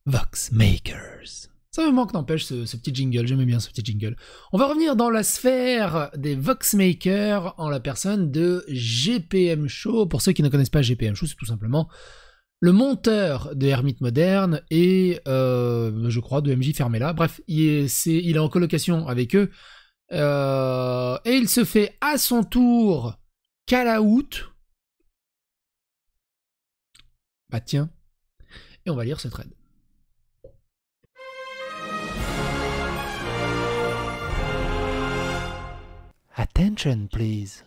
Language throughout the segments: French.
Voxmakers. Ça me manque, n'empêche, ce petit jingle. J'aimais bien ce petit jingle. On va revenir dans la sphère des Voxmakers en la personne de GPM Show. Pour ceux qui ne connaissent pas GPM Show, c'est tout simplement le monteur de Hermite Moderne et, je crois, de MJ Fermella. Bref, il est en colocation avec eux. Et il se fait à son tour call-out. Bah tiens. Et on va lire ce thread. Attention, please.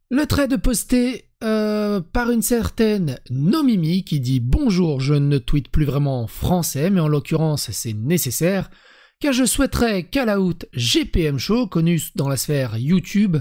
Le thread posté par une certaine Nomimi qui dit « Bonjour, je ne tweete plus vraiment en français, mais en l'occurrence c'est nécessaire, car je souhaiterais call out GPM Show, connu dans la sphère YouTube,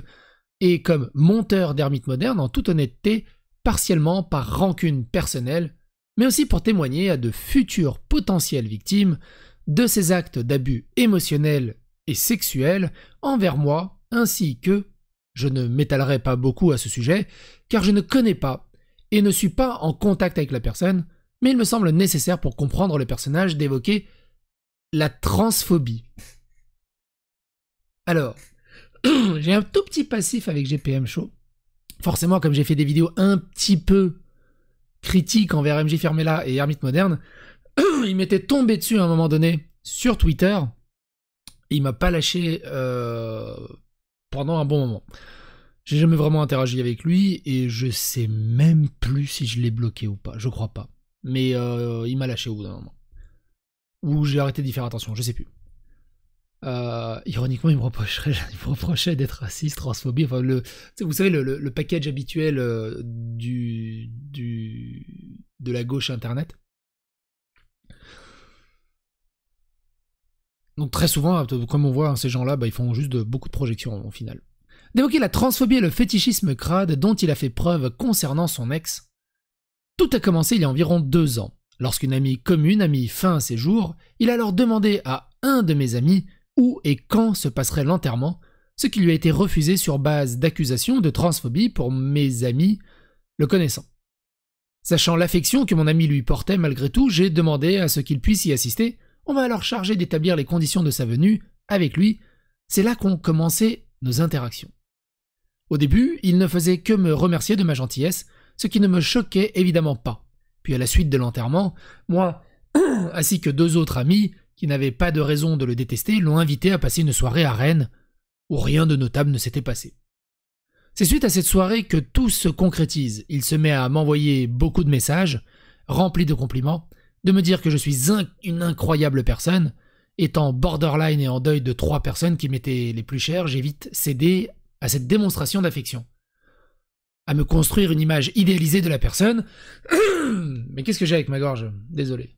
et comme monteur d'Hermite Moderne en toute honnêteté, partiellement par rancune personnelle, mais aussi pour témoigner à de futures potentielles victimes de ces actes d'abus émotionnels et sexuels envers moi, ainsi que, je ne m'étalerai pas beaucoup à ce sujet, car je ne connais pas et ne suis pas en contact avec la personne, mais il me semble nécessaire pour comprendre le personnage d'évoquer la transphobie. Alors, j'ai un tout petit passif avec GPM Show. Forcément, comme j'ai fait des vidéos un petit peu critiques envers MJ Fermella et Hermite Moderne, il m'était tombé dessus à un moment donné sur Twitter. Et il m'a pas lâché pendant un bon moment. J'ai jamais vraiment interagi avec lui et je sais même plus si je l'ai bloqué ou pas. Je crois pas. Mais il m'a lâché au bout d'un moment. Ou j'ai arrêté d'y faire attention, je sais plus. Ironiquement, il me reprochait d'être raciste, transphobie, enfin vous savez le package habituel de la gauche internet. Donc très souvent, comme on voit, ces gens-là, ils font juste beaucoup de projections au final. D'évoquer la transphobie et le fétichisme crade dont il a fait preuve concernant son ex. Tout a commencé il y a environ 2 ans. Lorsqu'une amie commune a mis fin à ses jours, il a alors demandé à un de mes amis où et quand se passerait l'enterrement, ce qui lui a été refusé sur base d'accusations de transphobie pour mes amis le connaissant. Sachant l'affection que mon ami lui portait malgré tout, j'ai demandé à ce qu'il puisse y assister. On m'a alors chargé d'établir les conditions de sa venue avec lui. C'est là qu'ont commencé nos interactions. Au début, il ne faisait que me remercier de ma gentillesse, ce qui ne me choquait évidemment pas. Puis à la suite de l'enterrement, moi, ainsi que 2 autres amis, qui n'avaient pas de raison de le détester, l'ont invité à passer une soirée à Rennes, où rien de notable ne s'était passé. C'est suite à cette soirée que tout se concrétise. Il se met à m'envoyer beaucoup de messages, remplis de compliments, de me dire que je suis une incroyable personne. Étant borderline et en deuil de 3 personnes qui m'étaient les plus chères, j'ai vite cédé à cette démonstration d'affection. À me construire une image idéalisée de la personne. Mais qu'est-ce que j'ai avec ma gorge? Désolé.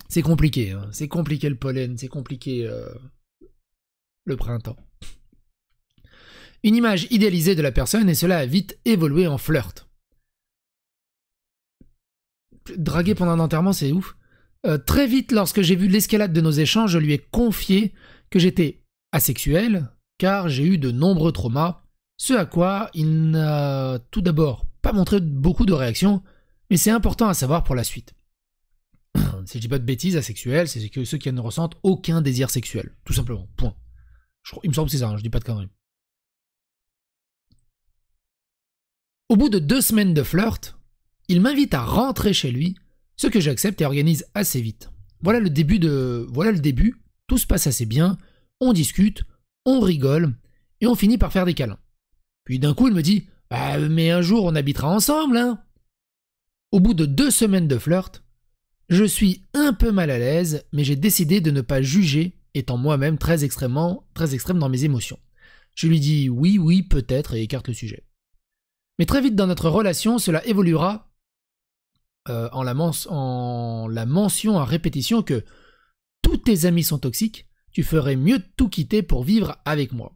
C'est compliqué, hein. C'est compliqué le pollen, c'est compliqué le printemps. Une image idéalisée de la personne et cela a vite évolué en flirt. Draguer pendant un enterrement, c'est ouf. Très vite, lorsque j'ai vu l'escalade de nos échanges, je lui ai confié que j'étais asexuel, car j'ai eu de nombreux traumas, ce à quoi il n'a tout d'abord pas montré beaucoup de réactions, mais c'est important à savoir pour la suite. Si je dis pas de bêtises, asexuel, c'est que ceux qui ne ressentent aucun désir sexuel, tout simplement, point. Il me semble que c'est ça, hein, je dis pas de conneries. Au bout de 2 semaines de flirt, il m'invite à rentrer chez lui, ce que j'accepte et organise assez vite. Voilà le début, tout se passe assez bien, on discute, on rigole, et on finit par faire des câlins. Puis d'un coup, il me dit « Ah, mais un jour, on habitera ensemble, hein ?» Au bout de 2 semaines de flirt, je suis un peu mal à l'aise, mais j'ai décidé de ne pas juger, étant moi-même très extrême dans mes émotions. Je lui dis « Oui, peut-être » et écarte le sujet. Mais très vite dans notre relation, cela évoluera en la mention à répétition que tous tes amis sont toxiques, tu ferais mieux de tout quitter pour vivre avec moi.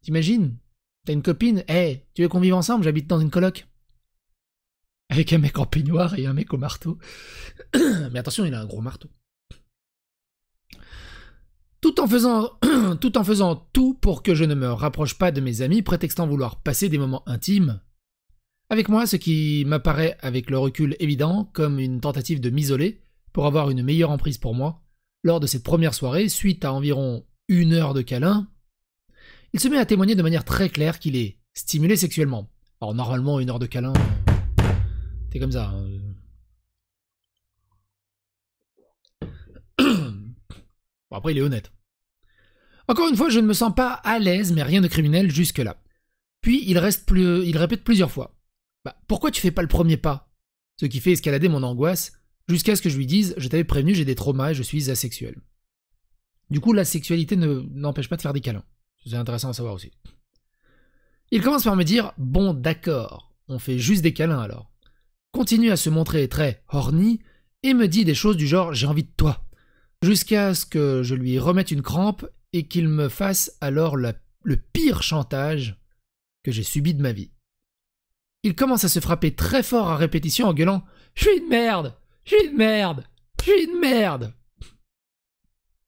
T'imagines? T'as une copine, hey, tu veux qu'on vive ensemble? J'habite dans une coloc. Avec un mec en peignoir et un mec au marteau. Mais attention, il a un gros marteau. Tout en faisant tout pour que je ne me rapproche pas de mes amis, prétextant vouloir passer des moments intimes, avec moi, ce qui m'apparaît avec le recul évident comme une tentative de m'isoler pour avoir une meilleure emprise pour moi. Lors de cette première soirée, suite à environ 1 heure de câlin, il se met à témoigner de manière très claire qu'il est stimulé sexuellement. Alors normalement, 1 heure de câlin, c'est comme ça. Bon, après, il est honnête. Encore une fois, je ne me sens pas à l'aise, mais rien de criminel jusque-là. Puis il répète plusieurs fois. Bah, pourquoi tu fais pas le premier pas? Ce qui fait escalader mon angoisse, jusqu'à ce que je lui dise, je t'avais prévenu, j'ai des traumas et je suis asexuel. Du coup, la sexualité n'empêche pas de faire des câlins. C'est intéressant à savoir aussi. Il commence par me dire, bon d'accord, on fait juste des câlins alors. Continue à se montrer très horny et me dit des choses du genre, j'ai envie de toi. Jusqu'à ce que je lui remette une crampe et qu'il me fasse alors le pire chantage que j'ai subi de ma vie. Il commence à se frapper très fort à répétition en gueulant « Je suis une merde! Je suis une merde! Je suis une merde !»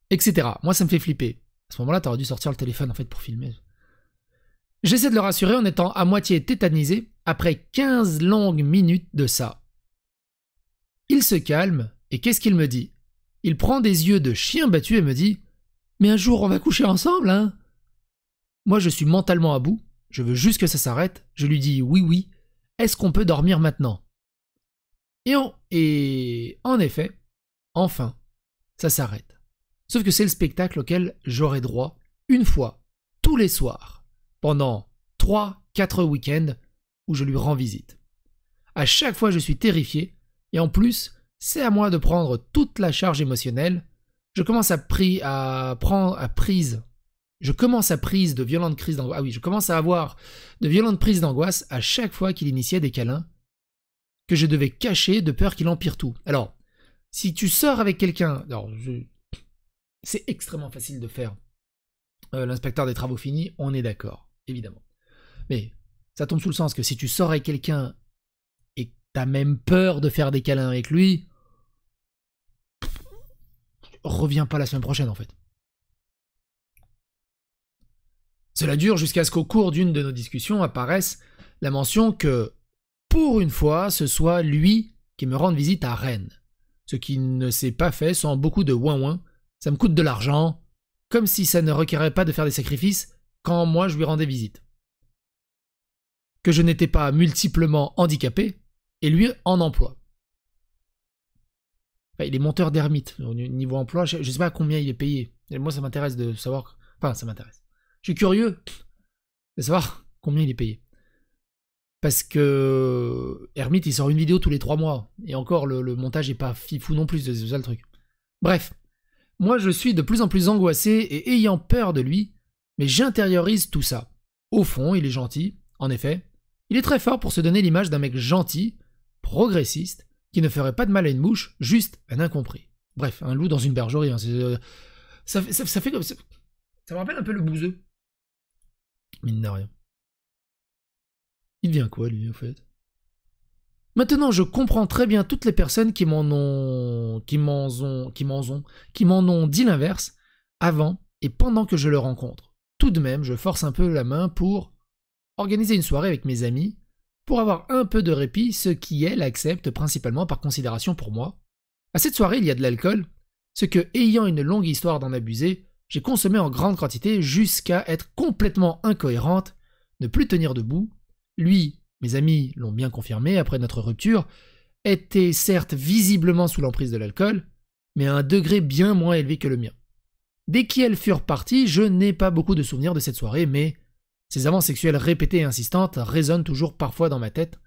etc. Moi, ça me fait flipper. À ce moment-là, t'aurais dû sortir le téléphone en fait pour filmer. J'essaie de le rassurer en étant à moitié tétanisé après 15 longues minutes de ça. Il se calme et qu'est-ce qu'il me dit? Il prend des yeux de chien battu et me dit « Mais un jour, on va coucher ensemble, hein ?» Moi, je suis mentalement à bout. Je veux juste que ça s'arrête. Je lui dis « Oui, oui. Est-ce qu'on peut dormir maintenant ?» Et en effet, enfin, ça s'arrête. Sauf que c'est le spectacle auquel j'aurai droit une fois, tous les soirs, pendant 3-4 week-ends où je lui rends visite. À chaque fois, je suis terrifié, et en plus, c'est à moi de prendre toute la charge émotionnelle. Je commence à avoir de violentes crises d'angoisse à chaque fois qu'il initiait des câlins que je devais cacher de peur qu'il empire tout. Alors, si tu sors avec quelqu'un... C'est extrêmement facile de faire l'inspecteur des travaux finis, on est d'accord, évidemment. Mais ça tombe sous le sens que si tu sors avec quelqu'un et que t'as même peur de faire des câlins avec lui, reviens pas la semaine prochaine en fait. Cela dure jusqu'à ce qu'au cours d'une de nos discussions apparaisse la mention que, pour une fois, ce soit lui qui me rende visite à Rennes. Ce qui ne s'est pas fait sans beaucoup de ouin-ouin. Ça me coûte de l'argent, comme si ça ne requérait pas de faire des sacrifices quand moi je lui rendais visite. Que je n'étais pas multiplement handicapé, et lui en emploi. Enfin, il est monteur d'ermite. Au niveau emploi, je ne sais pas à combien il est payé. Et moi, ça m'intéresse de savoir... Enfin, ça m'intéresse. Je suis curieux de savoir combien il est payé. Parce que Hermite, il sort une vidéo tous les 3 mois. Et encore, le montage n'est pas fifou non plus, c'est ça le truc. Bref, moi je suis de plus en plus angoissé et ayant peur de lui, mais j'intériorise tout ça. Au fond, il est gentil, en effet. Il est très fort pour se donner l'image d'un mec gentil, progressiste, qui ne ferait pas de mal à une mouche, juste un incompris. Bref, un loup dans une bergerie. Hein, ça fait comme ça. Ça me rappelle un peu le bouseux. Mine de rien. Il devient quoi, lui, en fait? Maintenant, je comprends très bien toutes les personnes qui m'en ont dit l'inverse avant et pendant que je le rencontre. Tout de même, je force un peu la main pour organiser une soirée avec mes amis, pour avoir un peu de répit, ce qui, elle, accepte principalement par considération pour moi. À cette soirée, il y a de l'alcool, ce que, ayant une longue histoire d'en abuser, j'ai consommé en grande quantité jusqu'à être complètement incohérente, ne plus tenir debout. Lui, mes amis l'ont bien confirmé après notre rupture, était certes visiblement sous l'emprise de l'alcool, mais à un degré bien moins élevé que le mien. Dès qu'elles furent parties, je n'ai pas beaucoup de souvenirs de cette soirée, mais ces avances sexuelles répétées et insistantes résonnent toujours parfois dans ma tête,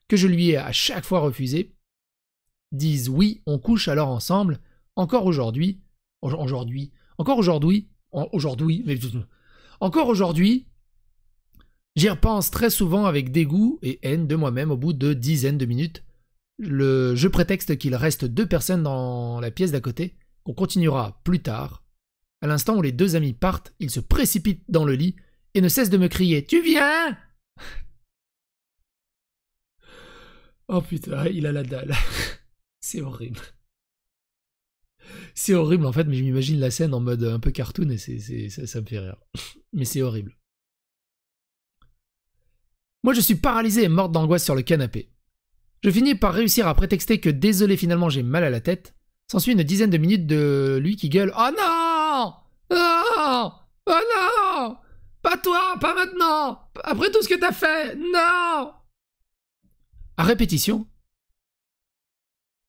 que je lui ai à chaque fois refusé, disent oui, on couche alors ensemble, encore aujourd'hui, j'y repense très souvent avec dégoût et haine de moi-même au bout de dizaines de minutes. Je prétexte qu'il reste 2 personnes dans la pièce d'à côté, qu'on continuera plus tard. À l'instant où les 2 amis partent, il se précipite dans le lit et ne cesse de me crier « Tu viens ?» Oh putain, il a la dalle. C'est horrible. C'est horrible en fait, mais je m'imagine la scène en mode un peu cartoon et ça me fait rire. Mais c'est horrible. Moi, je suis paralysée et morte d'angoisse sur le canapé. Je finis par réussir à prétexter que désolé, finalement, j'ai mal à la tête. S'ensuit une dizaine de minutes de lui qui gueule « Oh non! Non! Oh non! Pas toi! Pas maintenant! Après tout ce que t'as fait! Non !» À répétition,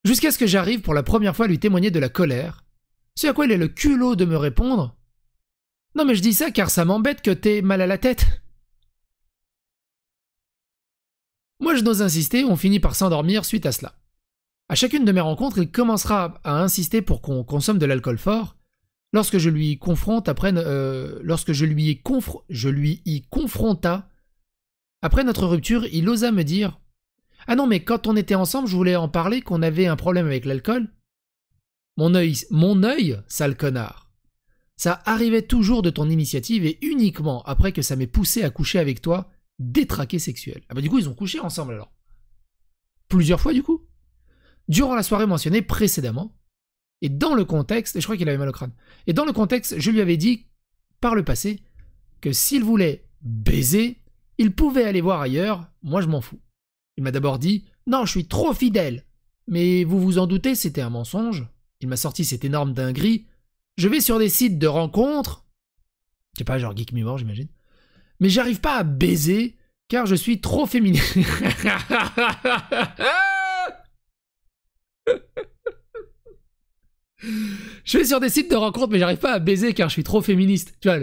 jusqu'à ce que j'arrive pour la première fois à lui témoigner de la colère, ce à quoi il a le culot de me répondre « Non mais je dis ça car ça m'embête que t'aies mal à la tête. » Moi je n'ose insister, on finit par s'endormir suite à cela. À chacune de mes rencontres, il commencera à insister pour qu'on consomme de l'alcool fort. Lorsque je lui confronte lorsque je lui y confronta après notre rupture, il osa me dire « Ah non mais quand on était ensemble, je voulais en parler qu'on avait un problème avec l'alcool. » Mon œil, sale connard. Ça arrivait toujours de ton initiative et uniquement après que ça m'ait poussé à coucher avec toi, détraqué sexuel. Ah bah du coup ils ont couché ensemble alors. Plusieurs fois du coup. Durant la soirée mentionnée précédemment, et dans le contexte, et je crois qu'il avait mal au crâne, et dans le contexte, je lui avais dit, par le passé, que s'il voulait baiser, il pouvait aller voir ailleurs, moi je m'en fous. Il m'a d'abord dit, non, je suis trop fidèle. Mais vous vous en doutez, c'était un mensonge. Il m'a sorti cette énorme dinguerie. Je vais sur des sites de rencontres, je sais pas, genre Geek Me More, j'imagine, mais j'arrive pas à baiser, car je suis trop féminin. Je vais sur des sites de rencontres, mais j'arrive pas à baiser car je suis trop féministe. Tu vois,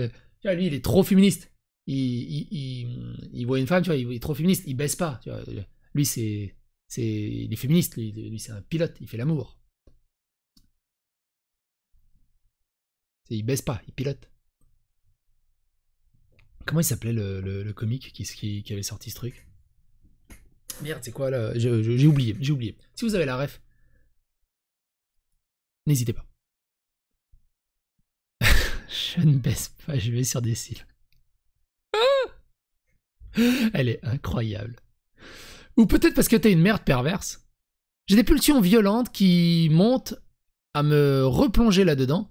lui, il est trop féministe. Il voit une femme, tu vois, il est trop féministe. Il baisse pas. Tu vois. Lui, il est féministe. Lui, c'est un pilote. Il fait l'amour. Il baisse pas. Il pilote. Comment il s'appelait le comique qui avait sorti ce truc? Merde, c'est quoi là? J'ai oublié. Si vous avez la ref, n'hésitez pas. Je ne baisse pas, je vais sur des cils. Elle est incroyable. Ou peut-être parce que t'es une merde perverse. J'ai des pulsions violentes qui montent à me replonger là-dedans,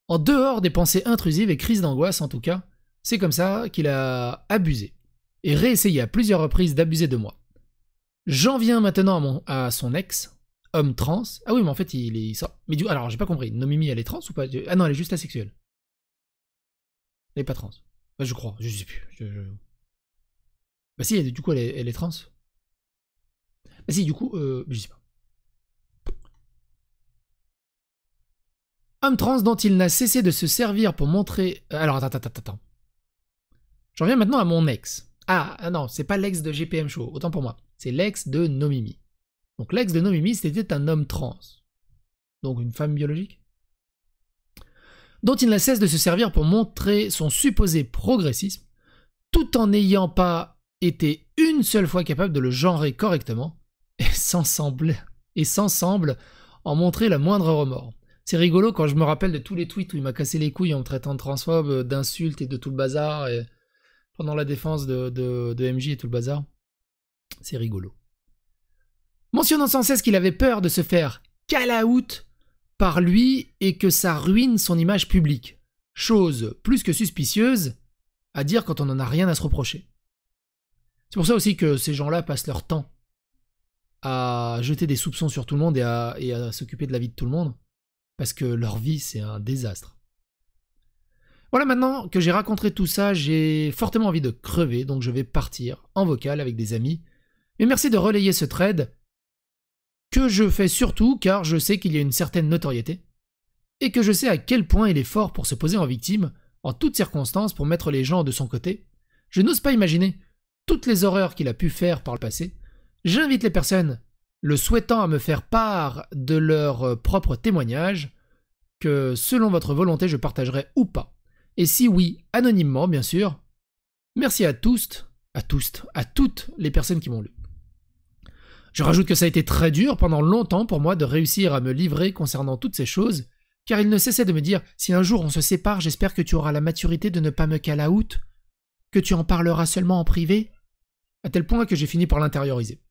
en dehors des pensées intrusives et crises d'angoisse en tout cas. C'est comme ça qu'il a abusé, et réessayé à plusieurs reprises d'abuser de moi. J'en viens maintenant à son ex, homme trans. Ah oui, mais en fait, il sort. Mais alors, j'ai pas compris. Nomimi, elle est trans ou pas? Ah non, elle est juste asexuelle. Elle est pas trans. Bah, je crois, je sais plus. Bah si, du coup, elle est trans. Bah si, du coup, je sais pas. Homme trans dont il n'a cessé de se servir pour montrer... Alors, attends. J'en viens maintenant à mon ex. Ah non, c'est pas l'ex de GPM Show, autant pour moi. C'est l'ex de Nomimi. Donc l'ex de Nomimi, c'était un homme trans. Donc une femme biologique. Dont il n'a cesse de se servir pour montrer son supposé progressisme, tout en n'ayant pas été une seule fois capable de le genrer correctement, et sans semble en montrer le moindre remords. C'est rigolo quand je me rappelle de tous les tweets où il m'a cassé les couilles en me traitant de transphobe, d'insultes et de tout le bazar, et pendant la défense de MJ et tout le bazar. C'est rigolo. Mentionnant sans cesse qu'il avait peur de se faire call out par lui et que ça ruine son image publique. Chose plus que suspicieuse à dire quand on n'en a rien à se reprocher. C'est pour ça aussi que ces gens-là passent leur temps à jeter des soupçons sur tout le monde et à s'occuper de la vie de tout le monde, parce que leur vie, c'est un désastre. Voilà, maintenant que j'ai raconté tout ça, j'ai fortement envie de crever, donc je vais partir en vocal avec des amis. Mais merci de relayer ce thread, que je fais surtout car je sais qu'il y a une certaine notoriété, et que je sais à quel point il est fort pour se poser en victime, en toutes circonstances, pour mettre les gens de son côté. Je n'ose pas imaginer toutes les horreurs qu'il a pu faire par le passé. J'invite les personnes le souhaitant à me faire part de leur propre témoignage, que selon votre volonté je partagerai ou pas. Et si oui, anonymement bien sûr. Merci à toutes les personnes qui m'ont lu. Je rajoute que ça a été très dur pendant longtemps pour moi de réussir à me livrer concernant toutes ces choses, car il ne cessait de me dire « Si un jour on se sépare, j'espère que tu auras la maturité de ne pas me call out, que tu en parleras seulement en privé », à tel point que j'ai fini par l'intérioriser.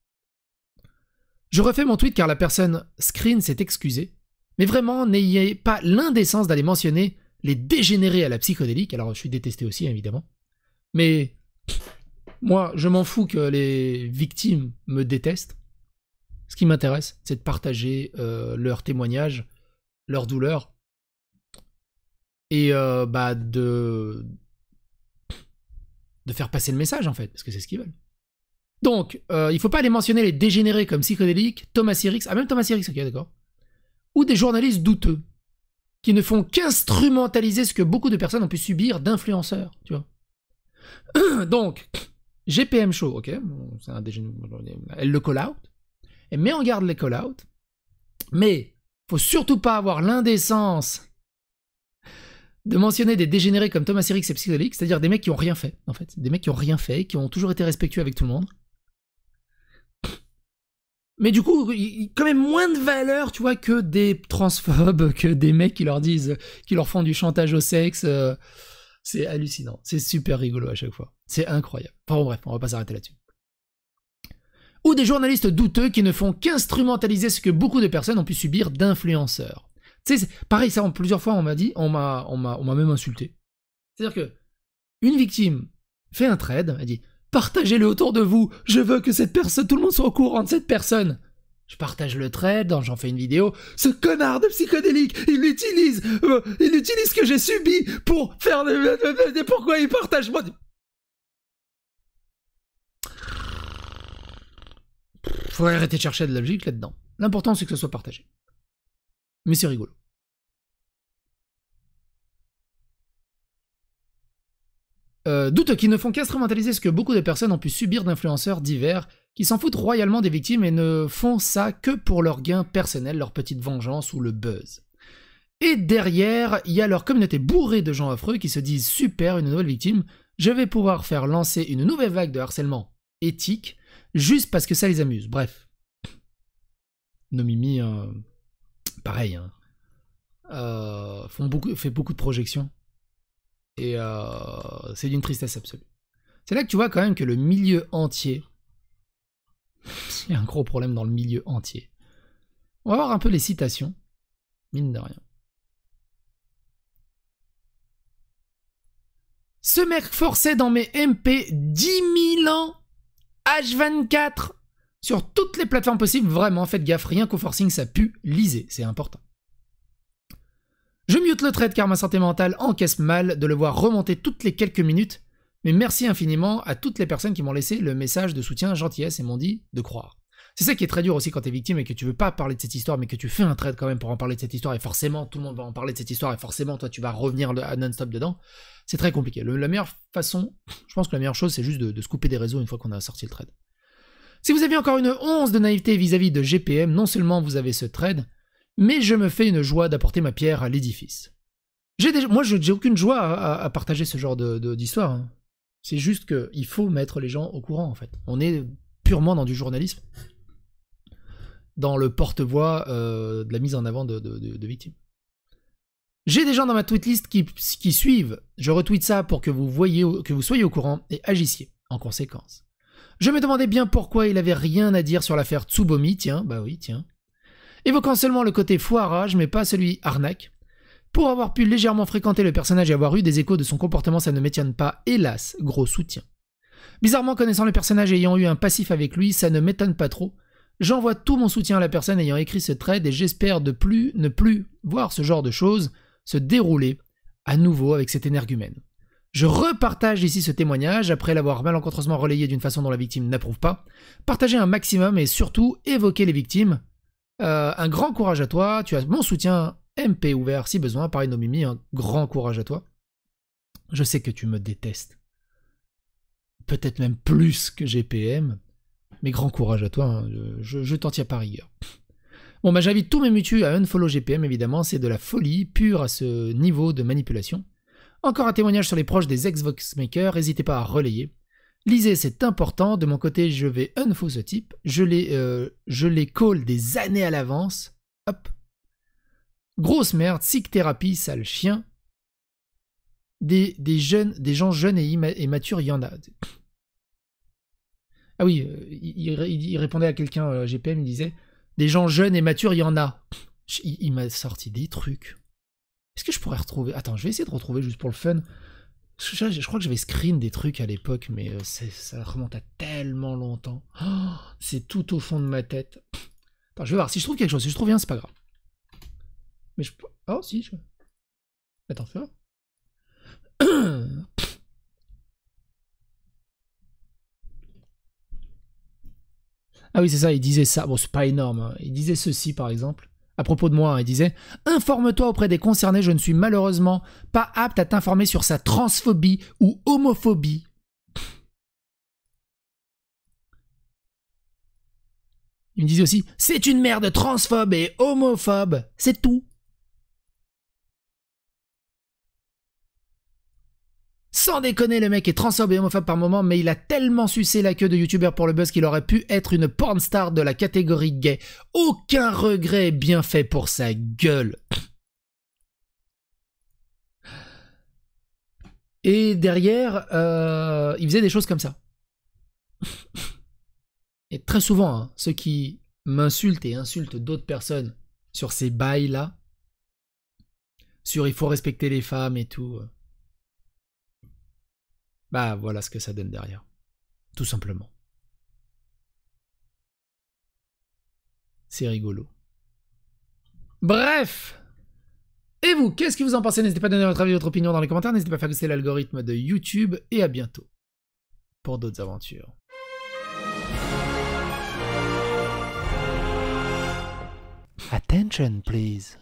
Je refais mon tweet car la personne screen s'est excusée, mais vraiment n'ayez pas l'indécence d'aller mentionner les dégénérés à la psychodélique, alors je suis détesté aussi évidemment, mais Moi, je m'en fous que les victimes me détestent. Ce qui m'intéresse, c'est de partager leurs témoignages, leurs douleurs, et de faire passer le message, en fait, parce que c'est ce qu'ils veulent. Donc, il faut pas aller mentionner les dégénérés comme Psychodélique, Thomas Sirix, même Thomas Sirix, ok, d'accord, ou des journalistes douteux, qui ne font qu'instrumentaliser ce que beaucoup de personnes ont pu subir d'influenceurs, tu vois. Donc, GPM Show, ok, c'est un dégénéré, elle le call out, elle met en garde les call out, mais faut surtout pas avoir l'indécence de mentionner des dégénérés comme Thomas Sirix et Psychodélique, c'est-à-dire des mecs qui ont rien fait, en fait, des mecs qui ont rien fait, qui ont toujours été respectueux avec tout le monde. Mais du coup, quand même moins de valeur, tu vois, que des transphobes, que des mecs qui leur disent, qui leur font du chantage au sexe. C'est hallucinant. C'est super rigolo à chaque fois. C'est incroyable. Enfin bon, bref, on va pas s'arrêter là-dessus. Ou des journalistes douteux qui ne font qu'instrumentaliser ce que beaucoup de personnes ont pu subir d'influenceurs. Tu sais, pareil, ça, plusieurs fois, on m'a dit, on m'a même insulté. C'est-à-dire que une victime fait un trade, elle dit partagez-le autour de vous, je veux que cette personne, tout le monde soit au courant de cette personne. Je partage le trade, j'en fais une vidéo. Ce connard de Psychodélique, il utilise ce que j'ai subi pour faire pourquoi il partage moi. Faut arrêter de chercher de la logique là-dedans. L'important c'est que ce soit partagé. Mais c'est rigolo. Doutes qui ne font qu'instrumentaliser ce que beaucoup de personnes ont pu subir d'influenceurs divers, qui s'en foutent royalement des victimes et ne font ça que pour leur gain personnel, leur petite vengeance ou le buzz. Et derrière, il y a leur communauté bourrée de gens affreux qui se disent super, une nouvelle victime, je vais pouvoir faire lancer une nouvelle vague de harcèlement éthique, juste parce que ça les amuse. Bref. Nomimi, pareil, hein. Fait beaucoup de projections. Et c'est d'une tristesse absolue. C'est là que tu vois quand même que le milieu entier... Il y a un gros problème dans le milieu entier. On va voir un peu les citations. Mine de rien. Ce mec forçait dans mes MP 10 000 ans H24 sur toutes les plateformes possibles. Vraiment, faites gaffe, rien qu'au forcing, ça pue. Lisez, c'est important. Je mute le trade car ma santé mentale encaisse mal de le voir remonter toutes les quelques minutes, mais merci infiniment à toutes les personnes qui m'ont laissé le message de soutien, gentillesse et m'ont dit de croire. C'est ça qui est très dur aussi quand t'es victime et que tu veux pas parler de cette histoire, mais que tu fais un trade quand même pour en parler de cette histoire, et forcément tout le monde va en parler de cette histoire, et forcément toi tu vas revenir à non-stop dedans. C'est très compliqué. La meilleure façon, je pense que la meilleure chose c'est juste de se couper des réseaux une fois qu'on a sorti le trade. Si vous aviez encore une once de naïveté vis-à-vis de GPM, non seulement vous avez ce trade, mais je me fais une joie d'apporter ma pierre à l'édifice. Moi, j'ai aucune joie à partager ce genre d'histoire. Hein. C'est juste qu'il faut mettre les gens au courant, en fait. On est purement dans du journalisme, dans le porte-voix de la mise en avant de victimes. J'ai des gens dans ma tweetlist qui suivent. Je retweet ça pour que vous soyez au courant et agissiez en conséquence. Je me demandais bien pourquoi il avait rien à dire sur l'affaire Tsubomi, tiens, bah oui, tiens. Évoquant seulement le côté foirage, mais pas celui arnaque. Pour avoir pu légèrement fréquenter le personnage et avoir eu des échos de son comportement, ça ne m'étonne pas, hélas, gros soutien. Bizarrement, connaissant le personnage et ayant eu un passif avec lui, ça ne m'étonne pas trop. J'envoie tout mon soutien à la personne ayant écrit ce trade et j'espère ne plus voir ce genre de choses se dérouler à nouveau avec cet énergumène. Je repartage ici ce témoignage après l'avoir malencontreusement relayé d'une façon dont la victime n'approuve pas. Partagez un maximum et surtout évoquez les victimes. Un grand courage à toi, tu as mon soutien MP ouvert si besoin, pareil Nomimi, un grand courage à toi. Je sais que tu me détestes. Peut-être même plus que GPM, mais grand courage à toi, hein, je t'en tiens par rigueur. Bon bah j'invite tous mes mutus à unfollow GPM évidemment, c'est de la folie pure à ce niveau de manipulation. Encore un témoignage sur les proches des ex-Voxmakers, n'hésitez pas à relayer. Lisez, c'est important, de mon côté je vais unfollow ce type, je les call des années à l'avance, hop. Grosse merde, sick thérapie, sale chien. Des gens jeunes et matures, il y en a. Ah oui, il répondait à quelqu'un, GPM, il disait des gens jeunes et matures, il y en a. Il m'a sorti des trucs. Est-ce que je pourrais retrouver... Attends, je vais essayer de retrouver juste pour le fun. Je crois que j'avais screen des trucs à l'époque, mais ça remonte à tellement longtemps. Oh, c'est tout au fond de ma tête. Attends, je vais voir si je trouve quelque chose. Si je trouve rien, c'est pas grave. Mais je... Oh, si. Attends, fais voir. Ah oui, c'est ça, il disait ça. Bon, c'est pas énorme. Hein. Il disait ceci, par exemple. À propos de moi, hein, il disait « Informe-toi auprès des concernés, je ne suis malheureusement pas apte à t'informer sur sa transphobie ou homophobie. » Il me disait aussi « C'est une merde transphobe et homophobe. C'est tout. » Sans déconner, le mec est transphobe et homophobe par moment, mais il a tellement sucé la queue de youtubeur pour le buzz qu'il aurait pu être une porn star de la catégorie gay. Aucun regret bien fait pour sa gueule. Et derrière, il faisait des choses comme ça. Et très souvent, hein, ceux qui m'insultent et insultent d'autres personnes sur ces bails-là, sur il faut respecter les femmes et tout, bah voilà ce que ça donne derrière. Tout simplement. C'est rigolo. Bref. Et vous, qu'est-ce que vous en pensez? N'hésitez pas à donner votre avis, votre opinion dans les commentaires. N'hésitez pas à faire glisser l'algorithme de YouTube. Et à bientôt pour d'autres aventures. Attention, please.